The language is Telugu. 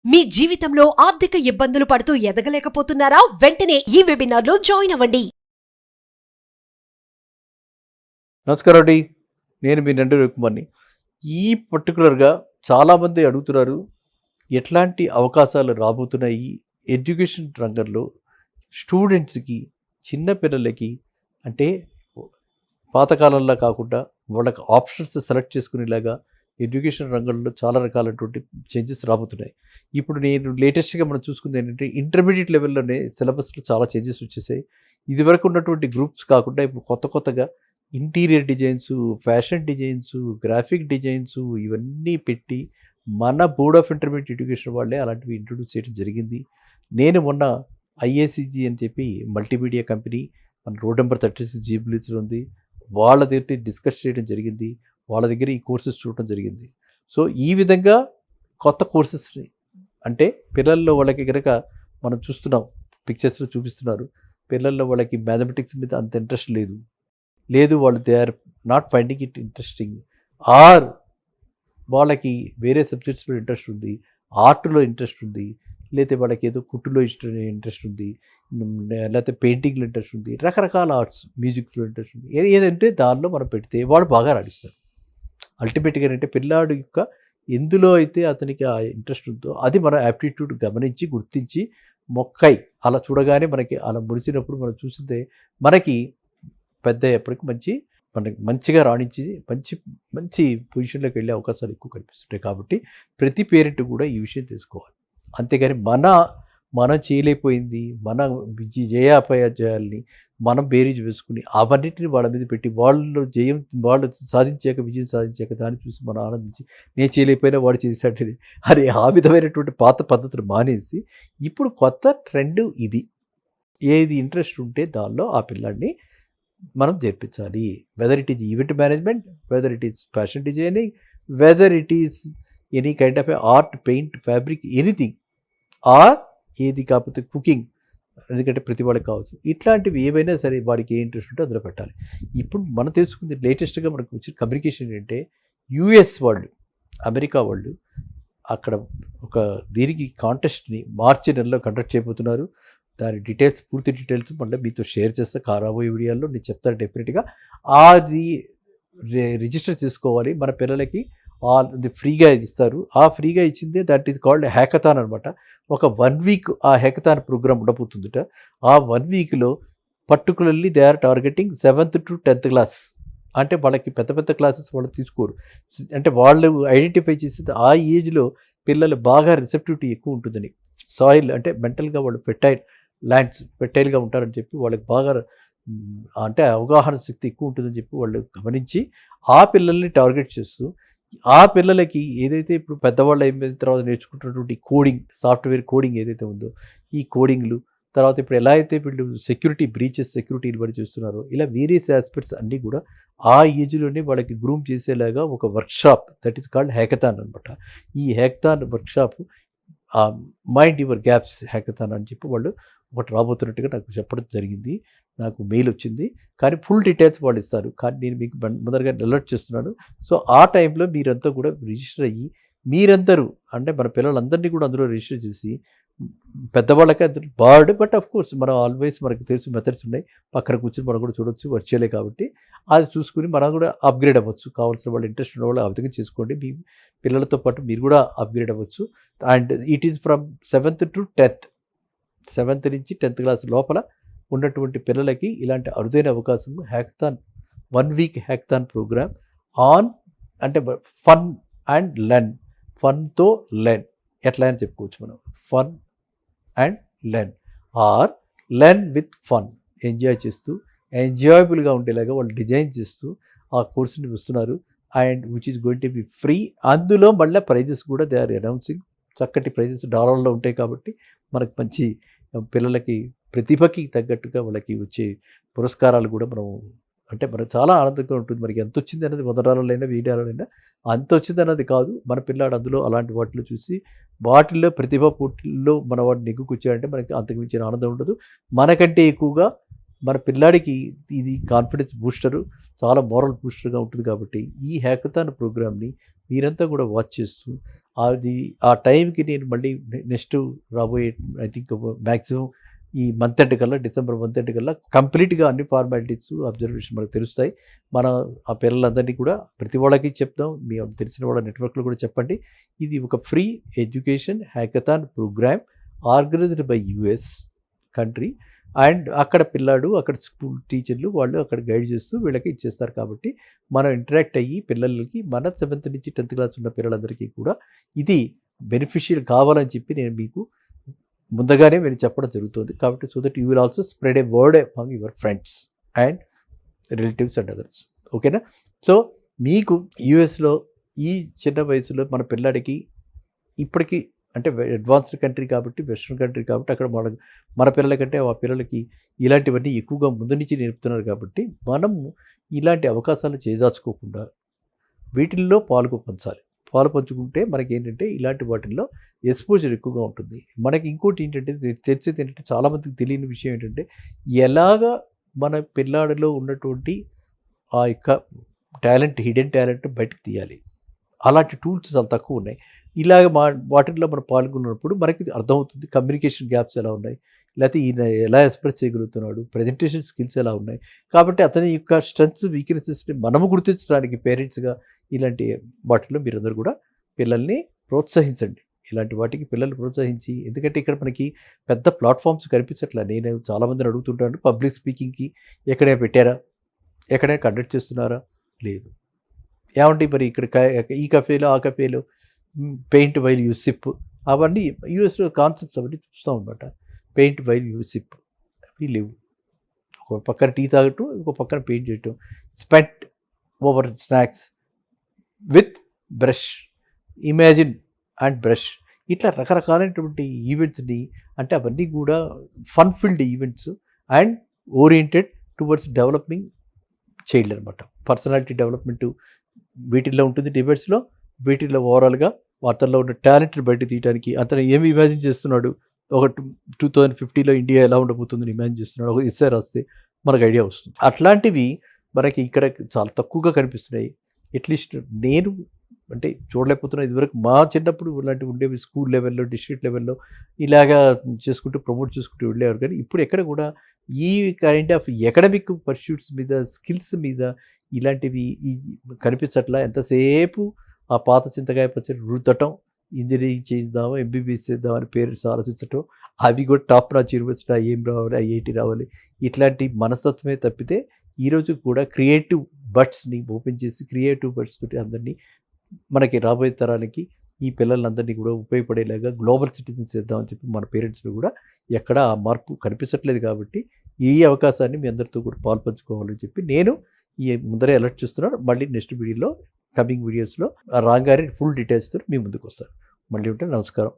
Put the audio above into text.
మీ జీవితంలో ఆర్థిక ఇబ్బందులు పడుతూ ఎదగలేకపోతున్నారా? వెంటనే ఈ వెబినార్ లో జాయిన్ అవ్వండి. నమస్కారం అండి, నేను మీ నండు రవికుమార్ని. ఈ పర్టికులర్గా చాలామంది అడుగుతున్నారు, ఎట్లాంటి అవకాశాలు రాబోతున్నాయి ఎడ్యుకేషన్ రంగంలో స్టూడెంట్స్కి, చిన్నపిల్లలకి. అంటే పాతకాలంలో కాకుండా వాళ్ళకి ఆప్షన్స్ సెలెక్ట్ చేసుకునేలాగా ఎడ్యుకేషన్ రంగంలో చాలా రకాలైనటువంటి చేంజెస్ రాబోతున్నాయి. ఇప్పుడు నేను లేటెస్ట్గా మనం చూసుకుంది ఏంటంటే, ఇంటర్మీడియట్ లెవెల్లోనే సిలబస్లో చాలా చేంజెస్ వచ్చేసాయి. ఇదివరకు ఉన్నటువంటి గ్రూప్స్ కాకుండా ఇప్పుడు కొత్తగా interior designs, fashion designs, graphic designs ఇవన్నీ పెట్టి మన బోర్డ్ ఆఫ్ ఇంటర్మీడియట్ ఎడ్యుకేషన్ వాళ్ళే అలాంటివి ఇంట్రొడ్యూస్ చేయడం జరిగింది. నేను మొన్న ఐఏసీజీ అని చెప్పి మల్టీమీడియా కంపెనీ మన రోడ్ నెంబర్ 36 జూబ్లీస్లో ఉంది, వాళ్ళ దగ్గర డిస్కస్ చేయడం జరిగింది. వాళ్ళ దగ్గర ఈ కోర్సెస్ చూడటం జరిగింది. సో ఈ విధంగా కొత్త కోర్సెస్ని, అంటే పిల్లల్లో వాళ్ళకి కనుక మనం చూస్తున్నాం, పిక్చర్స్లో చూపిస్తున్నారు, పిల్లల్లో వాళ్ళకి మ్యాథమెటిక్స్ మీద అంత ఇంట్రెస్ట్ లేదు, వాళ్ళు they are not finding it interesting, or వాళ్ళకి వేరే సబ్జెక్ట్స్లో ఇంట్రెస్ట్ ఉంది, ఆర్ట్లో ఇంట్రెస్ట్ ఉంది, లేకపోతే వాళ్ళకి ఏదో కుట్టులో ఇంట్రెస్ట్ ఉంది, లేకపోతే పెయింటింగ్లో ఇంట్రెస్ట్ ఉంది, రకరకాల ఆర్ట్స్, మ్యూజిక్స్లో ఇంట్రెస్ట్ ఉంది. ఏదంటే దానిలో మనం పెడితే వాళ్ళు బాగా రాణిస్తారు. అల్టిమేట్గా ఏంటంటే పిల్లాడు యొక్క ఎందులో అయితే అతనికి ఆ ఇంట్రెస్ట్ ఉందో అది మన యాప్టిట్యూడ్ గమనించి గుర్తించి మొక్కై అలా చూడగానే మనకి అలా మురిసినప్పుడు మనం చూస్తే మనకి పెద్ద అయ్యేప్పటికి మనకి మంచిగా రాణించి మంచి పొజిషన్లోకి వెళ్ళే అవకాశాలు ఎక్కువ కనిపిస్తుంటాయి. కాబట్టి ప్రతి పేరెంట్ కూడా ఈ విషయం తెలుసుకోవాలి. అంతేగాని మనం చేయలేకపోయింది, మన జయాపయాల్ని మనం బేరీజ్ వేసుకుని అవన్నిటిని వాళ్ళ మీద పెట్టి వాళ్ళు విజయం సాధించాక దాన్ని చూసి మనం ఆనందించి నేను చేయలేకపోయినా వాడు చేశాడు అని ఆ విధమైనటువంటి పాత పద్ధతులు మానేసి ఇప్పుడు కొత్త ట్రెండ్ ఇది. ఏది ఇంట్రెస్ట్ ఉంటే దానిలో ఆ పిల్లాడిని మనం చేర్పించాలి. Whether it is event management, whether it is fashion designing, whether it is any kind of art, paint, fabric, anything, or ఏది కాకపోతే కుకింగ్, ఎందుకంటే ప్రతి వాడికి కావచ్చు. ఇట్లాంటివి ఏవైనా సరే వాడికి ఏ ఇంట్రెస్ట్ ఉంటే అందులో పెట్టాలి. ఇప్పుడు మనం తెలుసుకుంది లేటెస్ట్గా మనకు వచ్చిన కమ్యూనికేషన్ ఏంటంటే, యుఎస్ వాళ్ళు, అమెరికా వాళ్ళు అక్కడ ఒక దీనికి కాంటెస్ట్ని మార్చి నెలలో కండక్ట్ చేయబోతున్నారు. దాని డీటెయిల్స్, పూర్తి డీటెయిల్స్ మళ్ళీ మీతో షేర్ చేస్తా రాబోయే వీడియోలో నేను చెప్తాను డెఫినెట్గా. అది రిజిస్టర్ చేసుకోవాలి. మన పిల్లలకి అది ఫ్రీగా ఇస్తారు. ఆ ఫ్రీగా ఇచ్చిందే దట్ ఈజ్ కాల్డ్ హ్యాకథాన్ అనమాట. ఒక 1 వీక్ ఆ హ్యాకథాన్ ప్రోగ్రామ్ ఉండబోతుందిట. ఆ 1 వీక్లో particularly they are targeting 7th to 10th class. అంటే వాళ్ళకి పెద్ద క్లాసెస్ వాళ్ళు తీసుకోరు. అంటే వాళ్ళు ఐడెంటిఫై చేసేది ఆ ఏజ్లో పిల్లలు బాగా రిసెప్టివిటీ ఎక్కువ ఉంటుందని, సాయిల్ అంటే మెంటల్గా వాళ్ళు ఫెర్టైల్గా ఉంటారని చెప్పి వాళ్ళకి బాగా అంటే అవగాహన శక్తి ఎక్కువ ఉంటుందని చెప్పి వాళ్ళు గమనించి ఆ పిల్లల్ని టార్గెట్ చేస్తూ, ఆ పిల్లలకి ఏదైతే ఇప్పుడు పెద్దవాళ్ళు అయిపోయిన తర్వాత నేర్చుకుంటున్నటువంటి కోడింగ్, సాఫ్ట్వేర్ కోడింగ్ ఏదైతే ఉందో ఈ కోడింగ్లు, తర్వాత ఇప్పుడు ఎలా అయితే వీళ్ళు సెక్యూరిటీ బ్రీచెస్, సెక్యూరిటీని బట్టి చేస్తున్నారో ఇలా వేరియస్ ఆస్పెక్ట్స్ అన్నీ కూడా ఆ ఏజ్లోనే వాళ్ళకి గ్రూమ్ చేసేలాగా ఒక workshop that is called hackathon అనమాట. ఈ hackathon workshop mind your gaps hackathon అని చెప్పి వాళ్ళు ఒకటి రాబోతున్నట్టుగా నాకు చెప్పడం జరిగింది. నాకు మెయిల్ వచ్చింది, కానీ ఫుల్ డీటెయిల్స్ వాళ్ళు ఇస్తారు. కానీ నేను మీకు మొదటగా అలర్ట్ చేస్తున్నాను. సో ఆ టైంలో మీరంతా కూడా రిజిస్టర్ అయ్యి మీరందరూ అంటే మన పిల్లలందరినీ కూడా అందులో రిజిస్టర్ చేసి, పెద్దవాళ్ళకి అందరూ బార్డ్, బట్ ఆఫ్ కోర్స్ మనం ఆల్వేస్ మనకు తెలిసిన మెథడ్స్ ఉన్నాయి, పక్కన కూర్చొని మనం కూడా చూడొచ్చు, వర్చువలే కాబట్టి అది చూసుకుని మనం కూడా అప్గ్రేడ్ అవ్వచ్చు. కావాల్సిన వాళ్ళు ఇంట్రెస్ట్ ఉన్న వాళ్ళు ఆ విధంగా చేసుకోండి. మీ పిల్లలతో పాటు మీరు కూడా అప్గ్రేడ్ అవ్వచ్చు. And it is from 7th to 10th, 7th నుంచి 10th క్లాస్ లోపల ఉన్నటువంటి పిల్లలకి ఇలాంటి అరుదైన అవకాశం. Hackathon 1 week hackathon program on అంటే ఫన్ అండ్ లెర్న్, ఫన్తో లెర్న్ ఎట్లా అని చెప్పుకోవచ్చు మనం. Fun and learn or learn with fun, enjoy చేస్తూ ఎంజాయబుల్గా ఉండేలాగా వాళ్ళు డిజైన్ చేస్తూ ఆ కోర్సుని వస్తున్నారు. And which is going to be free. అందులో మళ్ళీ ప్రైజెస్ కూడా దే ఆర్ అనౌన్సింగ్. చక్కటి ప్రైజెస్ డాలర్లో ఉంటాయి కాబట్టి మనకు మంచి పిల్లలకి ప్రతిభకి తగ్గట్టుగా వాళ్ళకి వచ్చే పురస్కారాలు కూడా అంటే మనకు చాలా ఆనందంగా ఉంటుంది. మనకి ఎంత వచ్చింది అనేది $100 $1000 అంత వచ్చింది అన్నది కాదు. మన పిల్లాడు అందులో అలాంటి వాటిలో చూసి వాటిల్లో ప్రతిభ పోటీల్లో మన వాడు నెగ్గుకొచ్చాడంటే మనకి అంతకు మించిన ఆనందం ఉండదు. మనకంటే ఎక్కువగా మన పిల్లాడికి ఇది కాన్ఫిడెన్స్ బూస్టరు, చాలా మోరల్ బూస్టర్గా ఉంటుంది. కాబట్టి ఈ హ్యాకథాన్ ప్రోగ్రామ్ని మీరంతా కూడా వాచ్ చేస్తూ అది ఆ టైంకి నేను మళ్ళీ నెక్స్ట్ రాబోయే ఐ థింక్ మ్యాక్సిమం ఈ మంత్ ఎండ్ కల్లా, డిసెంబర్ మంత్ ఎండ్ కల్లా కంప్లీట్గా అన్ని ఫార్మాలిటీస్ అబ్జర్వేషన్ మనకు తెలుస్తాయి. మన ఆ పిల్లలందరినీ కూడా ప్రతి వాళ్ళకి చెప్దాం, మీ తెలిసిన వాళ్ళ నెట్వర్క్లో కూడా చెప్పండి. ఇది ఒక free education hackathon program organized by US country. And అక్కడ పిల్లాడు, అక్కడ స్కూల్ టీచర్లు వాళ్ళు అక్కడ గైడ్ చేస్తూ వీళ్ళకి ఇచ్చేస్తారు. కాబట్టి మనం ఇంటరాక్ట్ అయ్యి పిల్లలకి, మన 7th నుంచి 10th క్లాస్ ఉన్న పిల్లలందరికీ కూడా ఇది బెనిఫిషియల్ కావాలని చెప్పి నేను మీకు ముందుగానే మీరు చెప్పడం జరుగుతుంది. కాబట్టి so that you will also spread A word among your friends and relatives and others. ఓకేనా? సో మీకు యూఎస్లో ఈ చిన్న వయసులో మన పిల్లాడికి ఇప్పటికీ అంటే అడ్వాన్స్డ్ కంట్రీ కాబట్టి, వెస్ట్రన్ కంట్రీ కాబట్టి అక్కడ మన పిల్లల కంటే ఆ పిల్లలకి ఇలాంటివన్నీ ఎక్కువగా ముందు నుంచి నేర్పుతున్నారు. కాబట్టి మనము ఇలాంటి అవకాశాలు చేజార్చుకోకుండా వీటిల్లో పాలు పంచుకుంటే మనకి ఏంటంటే ఇలాంటి వాటిల్లో ఎక్స్పోజర్ ఎక్కువగా ఉంటుంది. మనకి ఇంకోటి ఏంటంటే తెలిసేది ఏంటంటే చాలామందికి తెలియని విషయం ఏంటంటే ఎలాగా మన పిల్లాడిలో ఉన్నటువంటి ఆ యొక్క టాలెంట్, హిడెన్ టాలెంట్ బయటకు తీయాలి. అలాంటి టూల్స్ చాలా తక్కువ ఉన్నాయి. ఇలాగ వాటిల్లో మనం పాల్గొన్నప్పుడు మనకి అర్థమవుతుంది కమ్యూనికేషన్ గ్యాప్స్ ఎలా ఉన్నాయి, లేకపోతే ఈయన ఎలా ఎక్స్ప్రెస్ చేయగలుగుతున్నాడు, ప్రజెంటేషన్ స్కిల్స్ ఎలా ఉన్నాయి. కాబట్టి అతని యొక్క స్ట్రెంగ్స్, వీక్నెసెస్ని మనము గుర్తించడానికి పేరెంట్స్గా ఇలాంటి వాటిల్లో మీరందరూ కూడా పిల్లల్ని ప్రోత్సహించండి. ఇలాంటి వాటికి పిల్లల్ని ప్రోత్సహించి, ఎందుకంటే ఇక్కడ మనకి పెద్ద ప్లాట్ఫామ్స్ కనిపించట్లే. నేను చాలామందిని అడుగుతుంటాను, పబ్లిక్ స్పీకింగ్కి ఎక్కడైనా పెట్టారా, ఎక్కడైనా కండక్ట్ చేస్తున్నారా? లేదు. ఏమంటే మరి ఇక్కడ ఈ కఫేలో, ఆ కఫేలో పెయింట్ వైల్ యూ సిప్, అవన్నీ యూఎస్లో కాన్సెప్ట్స్ అవన్నీ చూస్తాం అనమాట. పెయింట్ వైల్ యూ సిప్ అవి లేవు. ఒక పక్కన టీ తాగటం, ఇంకో పక్కన పెయింట్ చేయటం. Spent over snacks with brush, imagine and brush, ఇట్లా రకరకాలైనటువంటి ఈవెంట్స్ని, అంటే అవన్నీ కూడా fun field events and oriented towards developing child అనమాట. పర్సనాలిటీ డెవలప్మెంట్ వీటిల్లో ఉంటుంది డిబేట్స్లో. వీటిల్లో ఓవరాల్గా అతనిలో ఉన్న టాలెంట్ని బయట తీయడానికి, అతను ఏమి ఇమాజిన్ చేస్తున్నాడు, ఒక 2050లో ఇండియా ఎలా ఉండబోతుందని ఇమాజిన్ చేస్తున్నాడు, ఒక ఎస్సే రాస్తే మనకు ఐడియా వస్తుంది. అట్లాంటివి మనకి ఇక్కడ చాలా తక్కువగా కనిపిస్తున్నాయి. అట్లీస్ట్ నేను అంటే చూడలేకపోతున్నాను. ఇదివరకు మా చిన్నప్పుడు ఇలాంటివి ఉండేవి. స్కూల్ లెవెల్లో, డిస్ట్రిక్ట్ లెవెల్లో ఇలాగా చేసుకుంటూ ప్రమోట్ చేసుకుంటూ వెళ్ళేవారు. కానీ ఇప్పుడు ఎక్కడ కూడా ఈ కైండ్ ఆఫ్ ఎకడమిక్ పర్స్యూట్స్ మీద, స్కిల్స్ మీద ఇలాంటివి కనిపించట్లా. ఎంతసేపు ఆ పాత చింతకాయ పచ్చడి రుద్దటం, ఇంజనీరింగ్ చేద్దామా, ఎంబీబీఎస్ చేద్దామని పేరెంట్స్ ఆలోచించటం, అవి కూడా టాప్ నాచ్ యూనివర్సిటీ ఏం రావాలి, ఐఐటి రావాలి, ఇట్లాంటి మనస్తత్వమే తప్పితే ఈరోజు కూడా క్రియేటివ్ బడ్స్ని ఓపెన్ చేసి, క్రియేటివ్ బడ్స్ తోటి అందరినీ మనకి రాబోయే తరానికి ఈ పిల్లలందరినీ కూడా ఉపయోగపడేలాగా గ్లోబల్ సిటిజన్స్ చేద్దామని చెప్పి మన పేరెంట్స్లో కూడా ఎక్కడ ఆ మార్పు కనిపించట్లేదు. కాబట్టి ఈ అవకాశాన్ని మీ అందరితో కూడా పాల్పంచుకోవాలని చెప్పి నేను ఈ ముందరే అలర్ట్ చేస్తున్నాను. మళ్ళీ నెక్స్ట్ వీడియోలో, కమింగ్ వీడియోస్లో రాగానే ఫుల్ డీటెయిల్స్తో మీ ముందుకు వస్తాను. మళ్ళీ ఉంటే నమస్కారం.